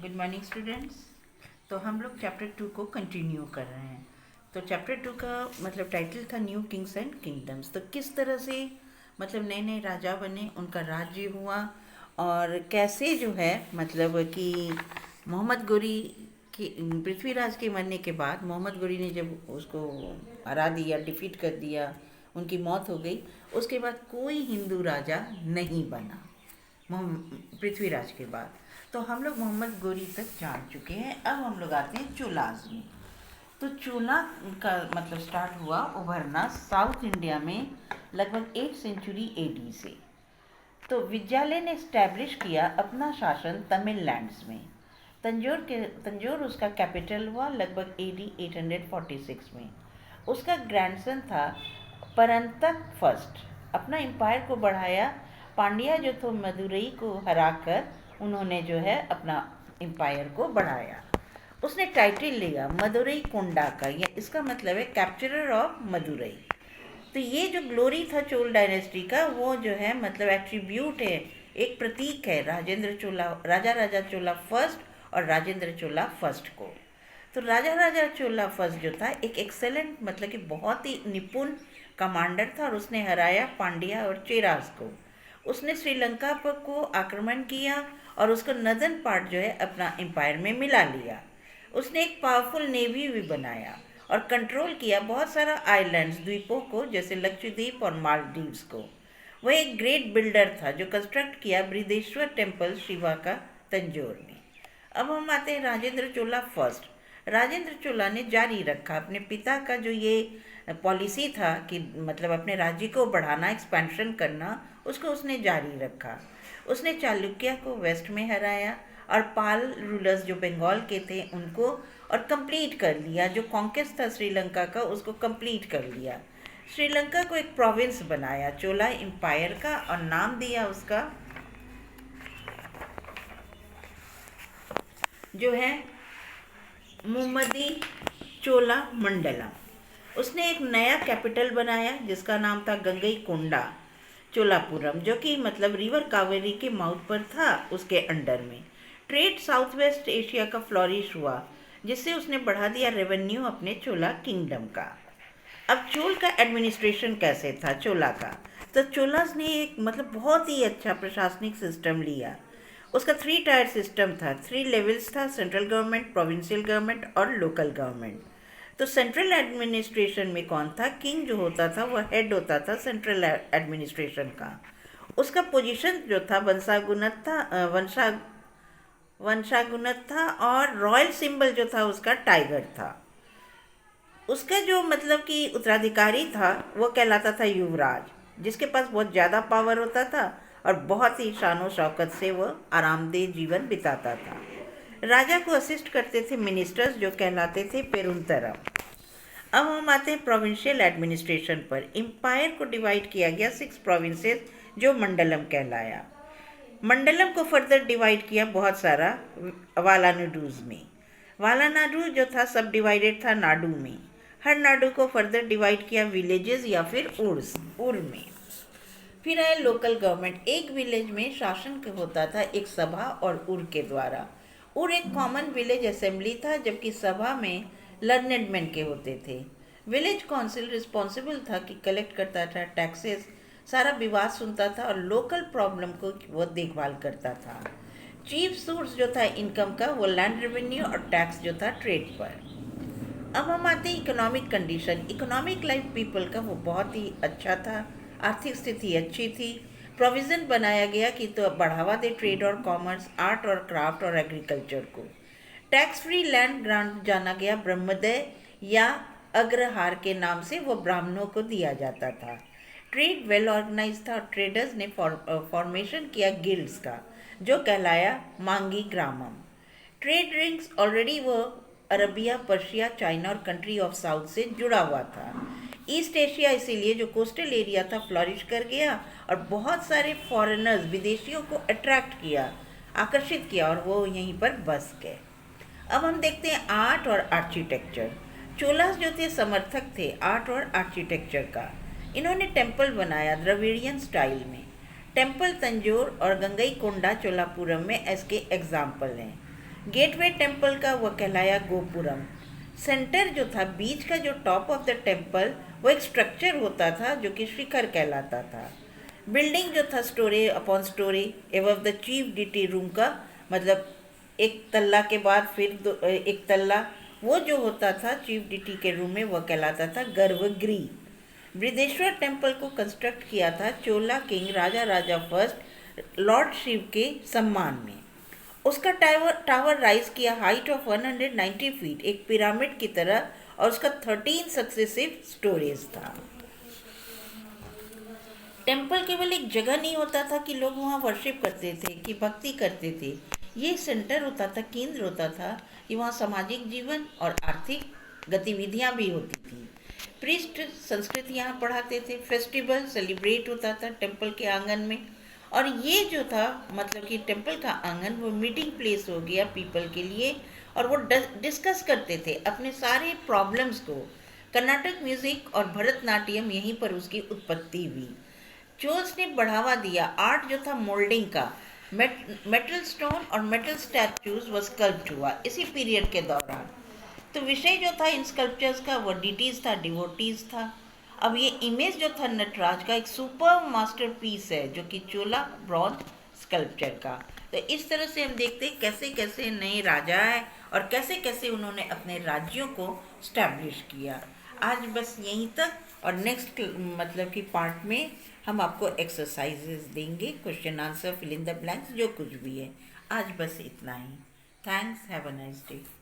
Good morning students. तो हम लोग चैप्टर 2 को कंटिन्यू कर रहे हैं। तो चैप्टर 2 का मतलब टाइटल था न्यू किंग्स एंड किंगडम्स। तो किस तरह से मतलब नए नए राजा बने, उनका राज्य हुआ और कैसे जो है मतलब कि मोहम्मद गोरी की पृथ्वीराज के मरने के बाद मोहम्मद गोरी ने जब उसको हरा दिया, डिफीट कर दिया, उनकी मौत हो गई। उसके बाद कोई हिंदू राजा नहीं बना पृथ्वीराज के बाद। तो हम लोग मोहम्मद गोरी तक जान चुके हैं। अब हम लोग आते हैं चोलाज में। तो चोला का मतलब स्टार्ट हुआ उभरना साउथ इंडिया में लगभग 8 सेंचुरी एडी से। तो विजयालय ने स्टैब्लिश किया अपना शासन तमिललैंड्स में। तंजौर उसका कैपिटल हुआ लगभग एडी 846 में। उसका ग्रैंडसन था परंतक फर्स्ट। अपना एम्पायर को बढ़ाया। पांड्या जो थे मदुरई को हराकर उन्होंने जो है अपना एम्पायर को बढ़ाया। उसने टाइटल लिया मदुरई कोंडा का, या इसका मतलब है कैप्चरर ऑफ मदुरई। तो ये जो ग्लोरी था चोल डायनेस्टी का, वो जो है मतलब एट्रीब्यूट है, एक प्रतीक है राजा चोला फर्स्ट और राजेंद्र चोला फर्स्ट को। तो राजा चोला फर्स्ट जो था एक एक्सेलेंट मतलब कि बहुत ही निपुण कमांडर था और उसने हराया पांड्या और चेरास को। उसने श्रीलंका पर को आक्रमण किया और उसका नदन पार्ट जो है अपना एम्पायर में मिला लिया। उसने एक पावरफुल नेवी भी बनाया और कंट्रोल किया बहुत सारा आइलैंड्स द्वीपों को, जैसे लक्षद्वीप और मालदीव्स को। वह एक ग्रेट बिल्डर था जो कंस्ट्रक्ट किया बृहदेश्वर टेम्पल शिवा का तंजौर में। अब हम आते हैं राजेंद्र चोला फर्स्ट। राजेंद्र चोला ने जारी रखा अपने पिता का जो ये पॉलिसी था कि मतलब अपने राज्य को बढ़ाना, एक्सपेंशन करना, उसको उसने जारी रखा। उसने चालुक्य को वेस्ट में हराया और पाल रूलर्स जो बंगाल के थे उनको, और कंप्लीट कर लिया। जो कॉन्केस्ट था श्रीलंका का उसको कंप्लीट कर लिया। श्रीलंका को एक प्रोविंस बनाया चोला एम्पायर का और नाम दिया उसका जो है मुम्मदी चोला मंडलम। उसने एक नया कैपिटल बनाया जिसका नाम था गंगई कोंडा चोलापुरम, जो कि मतलब रिवर कावेरी के माउथ पर था, उसके अंडर में। ट्रेड साउथ वेस्ट एशिया का फ्लॉरिश हुआ, जिससे उसने बढ़ा दिया रेवेन्यू अपने चोला किंगडम का। अब चोल का एडमिनिस्ट्रेशन कैसे था चोला का? तो चोलास ने एक मतलब बहुत ही अच्छा प्रशासनिक सिस्टम लिया। उसका 3 टायर सिस्टम था, 3 लेवल्स था, सेंट्रल गवर्नमेंट, प्रोविंशियल गवर्नमेंट और लोकल गवर्नमेंट। तो सेंट्रल एडमिनिस्ट्रेशन में कौन था? किंग जो होता था वह हेड होता था सेंट्रल एडमिनिस्ट्रेशन का। उसका पोजीशन जो था वंशागुनत था और रॉयल सिंबल जो था उसका टाइगर था। उसका जो मतलब कि उत्तराधिकारी था वो कहलाता था युवराज, जिसके पास बहुत ज़्यादा पावर होता था और बहुत ही शानो शौकत से वो आरामदेह जीवन बिताता था। राजा को असिस्ट करते थे मिनिस्टर्स जो कहलाते थे पेरुंतरम। अब हम आते हैं प्रोविंशियल एडमिनिस्ट्रेशन पर। एम्पायर को डिवाइड किया गया 6 प्रोविंसेस जो मंडलम कहलाया। मंडलम को फर्दर डिवाइड किया बहुत सारा वालानाडूज में। वालानाडू जो था सब डिवाइडेड था नाडू में। हर नाडू को फर्दर डिवाइड किया विलेजेस या फिर उर में। फिर आए लोकल गवर्नमेंट। एक विलेज में शासन होता था एक सभा और उर के द्वारा। उर एक कॉमन विलेज असेंबली था, जबकि सभा में लर्नेड मैन के होते थे। विलेज काउंसिल रिस्पॉन्सिबल था कि कलेक्ट करता था टैक्सेस, सारा विवाद सुनता था और लोकल प्रॉब्लम को वो देखभाल करता था। चीफ सोर्स जो था इनकम का वो लैंड रेवेन्यू और टैक्स जो था ट्रेड पर। अब हम आते हैं economic condition. Economic life people का वो बहुत ही अच्छा था, आर्थिक स्थिति अच्छी थी। प्रोविज़न बनाया गया कि तो बढ़ावा दे ट्रेड और कॉमर्स, आर्ट और क्राफ्ट और एग्रीकल्चर को। टैक्स फ्री लैंड ग्रांट जाना गया ब्रह्मदय या अग्रहार के नाम से वो ब्राह्मणों को दिया जाता था। ट्रेड वेल ऑर्गेनाइज था और ट्रेडर्स ने फॉर्मेशन किया गिल्ड्स का जो कहलाया मांगी ग्रामम। ट्रेड रिंग्स ऑलरेडी वो अरबिया, पर्शिया, चाइना और कंट्री ऑफ साउथ से जुड़ा हुआ था। ईस्ट एशिया इसीलिए जो कोस्टल एरिया था फ्लॉरिश कर गया और बहुत सारे फॉरेनर्स, विदेशियों को अट्रैक्ट किया, आकर्षित किया और वो यहीं पर बस गए। अब हम देखते हैं आर्ट और आर्किटेक्चर। चोलास जो थे समर्थक थे आर्ट और आर्किटेक्चर का। इन्होंने टेम्पल बनाया द्रविड़ियन स्टाइल में। टेम्पल तंजौर और गंगईकोंडा चोलापुरम में इसके एग्जाम्पल हैं। गेटवे टेम्पल का वह कहलाया गोपुरम। सेंटर जो था, बीच का जो टॉप ऑफ द टेम्पल, वो एक स्ट्रक्चर होता था जो कि शिखर कहलाता था। बिल्डिंग जो था, स्टोरी अपॉन स्टोरी एवं द चीफ डिटी रूम का मतलब एक तल्ला के बाद फिर एक तल्ला, वो जो होता था चीफ डिटी के रूम में, वह कहलाता था गर्भगृह। बृहदेश्वर टेम्पल को कंस्ट्रक्ट किया था चोला किंग राजा राजा फर्स्ट लॉर्ड शिव के सम्मान में। उसका टावर राइज किया हाइट ऑफ 190 फीट, एक पिरामिड की तरह, और उसका 13 सक्सेसिव स्टोरेज था। टेम्पल केवल एक जगह नहीं होता था कि लोग वहाँ वर्शिप करते थे, कि भक्ति करते थे। ये सेंटर होता था, केंद्र होता था कि वहाँ सामाजिक जीवन और आर्थिक गतिविधियाँ भी होती थी। प्रीस्ट संस्कृत यहाँ पढ़ाते थे, फेस्टिवल सेलिब्रेट होता था टेम्पल के आंगन में। और ये जो था मतलब कि टेम्पल का आंगन वो मीटिंग प्लेस हो गया पीपल के लिए, और वो डिस्कस करते थे अपने सारे प्रॉब्लम्स को। कर्नाटक म्यूजिक और भरतनाट्यम यहीं पर उसकी उत्पत्ति हुई। चोल्स ने बढ़ावा दिया आर्ट जो था मोल्डिंग का, मेटल स्टोन और मेटल स्टैचूज व स्कल्प्ट हुआ इसी पीरियड के दौरान। तो विषय जो था इन स्कल्पचर्स का वो डिटीज था, डिवोटीज था। अब ये इमेज जो था नटराज का एक सुपर मास्टरपीस है जो कि चोला ब्रॉन्ज स्कल्पचर का। तो इस तरह से हम देखते हैं कैसे कैसे नए राजा आए और कैसे कैसे उन्होंने अपने राज्यों को स्टैब्लिश किया। आज बस यहीं तक, और नेक्स्ट मतलब कि पार्ट में हम आपको एक्सरसाइजेस देंगे, question answer, fill in the blanks, जो कुछ भी है। आज बस इतना ही। Thanks, have a nice day.